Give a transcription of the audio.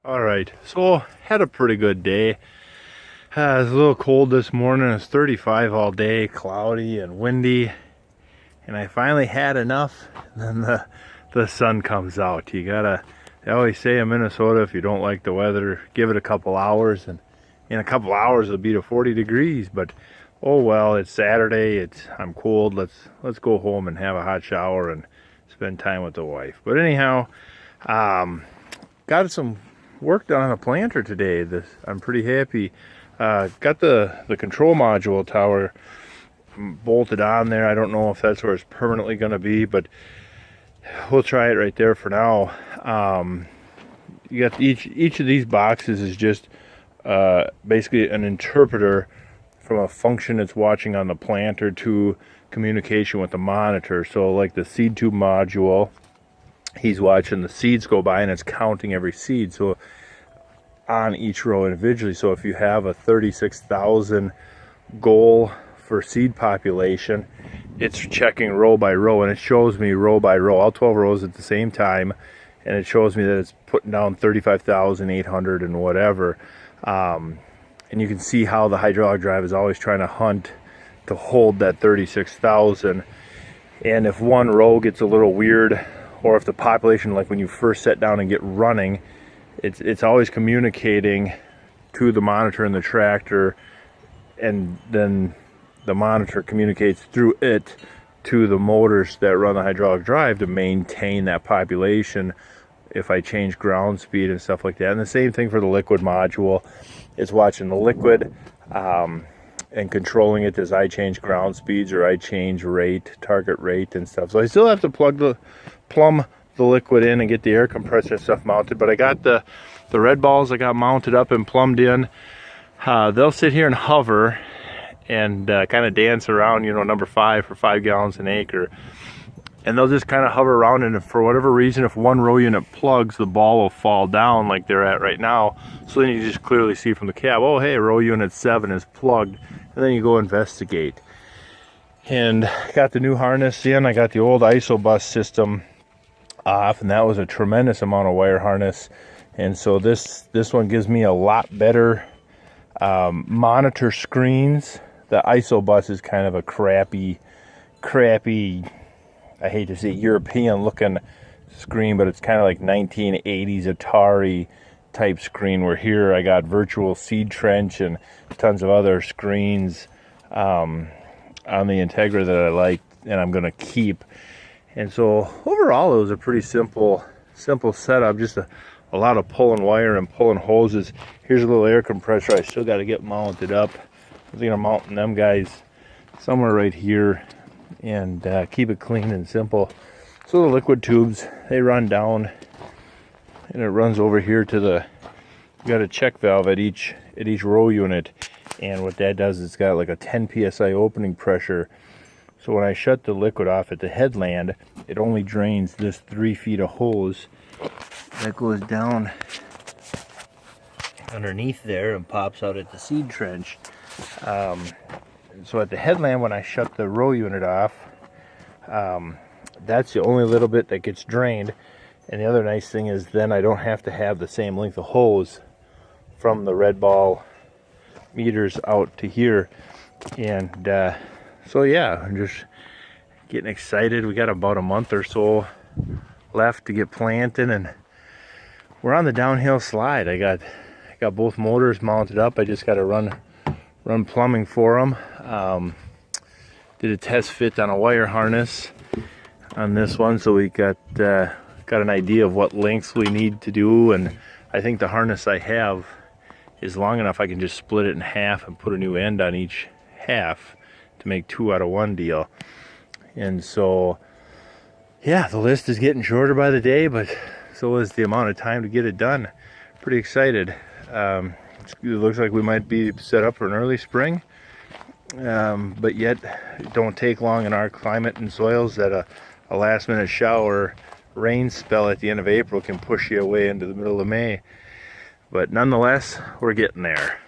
All right, so had a pretty good day. It was a little cold this morning. It's 35 all day, cloudy and windy, and I finally had enough. Then the sun comes out. They always say in Minnesota, if you don't like the weather, give it a couple hours, and in a couple hours it'll be to 40 degrees. But oh well, it's Saturday. I'm cold. Let's go home and have a hot shower and spend time with the wife. But anyhow, got some work done on a planter today. I'm pretty happy. Got the control module tower bolted on there. I don't know if that's where it's permanently going to be, but we'll try it right there for now. You got each of these boxes is just basically an interpreter from a function it's watching on the planter to communication with the monitor. So like the seed tube module, he's watching the seeds go by and it's counting every seed so on each row individually. So if you have a 36,000 goal for seed population, it's checking row by row, and it shows me row by row, all 12 rows at the same time, and it shows me that it's putting down 35,800 and whatever. And you can see how the hydraulic drive is always trying to hunt to hold that 36,000. And if one row gets a little weird, or if the population, like when you first set down and get running, it's always communicating to the monitor and the tractor, and then the monitor communicates through it to the motors that run the hydraulic drive to maintain that population if I change ground speed and stuff like that. And the same thing for the liquid module. It's watching the liquid and controlling it as I change ground speeds or I change rate, target rate and stuff. So I still have to plumb the liquid in and get the air compressor and stuff mounted, but I got the red balls I got mounted up and plumbed in. They'll sit here and hover and kind of dance around, number 5 for 5 gallons an acre, and they'll just kind of hover around, and if for whatever reason, if one row unit plugs, the ball will fall down like they're at right now. So then you just clearly see from the cab, oh hey, row unit 7 is plugged, and then you go investigate. And got the new harness in. I got the old ISOBUS system off, and that was a tremendous amount of wire harness, and so this one gives me a lot better monitor screens. The ISOBUS is kind of a crappy, I hate to say European looking screen, but it's kind of like 1980s Atari type screen, where here I got virtual seed trench and tons of other screens on the Integra that I like and I'm going to keep. And so overall it was a pretty simple setup, just a lot of pulling wire and pulling hoses. Here's a little air compressor I still got to get mounted up. I think I'm mounting them guys somewhere right here and keep it clean and simple. So the liquid tubes, they run down and it runs over here to you got a check valve at each row unit, and what that does is it's got like a 10 psi opening pressure. So when I shut the liquid off at the headland, it only drains this 3 feet of hose that goes down underneath there and pops out at the seed trench. So at the headland, when I shut the row unit off, that's the only little bit that gets drained. And the other nice thing is then I don't have to have the same length of hose from the red ball meters out to here. And so yeah, I'm just getting excited. We got about a month or so left to get planting, and we're on the downhill slide. I got both motors mounted up. I just got to run plumbing for them. Did a test fit on a wire harness on this one, so we got an idea of what lengths we need to do, and I think the harness I have is long enough I can just split it in half and put a new end on each half to make 2 out of 1 deal. And so yeah, the list is getting shorter by the day, but so is the amount of time to get it done. Pretty excited. It looks like we might be set up for an early spring, but yet it don't take long in our climate and soils that a last minute shower rain spell at the end of April can push you away into the middle of May. But nonetheless, we're getting there.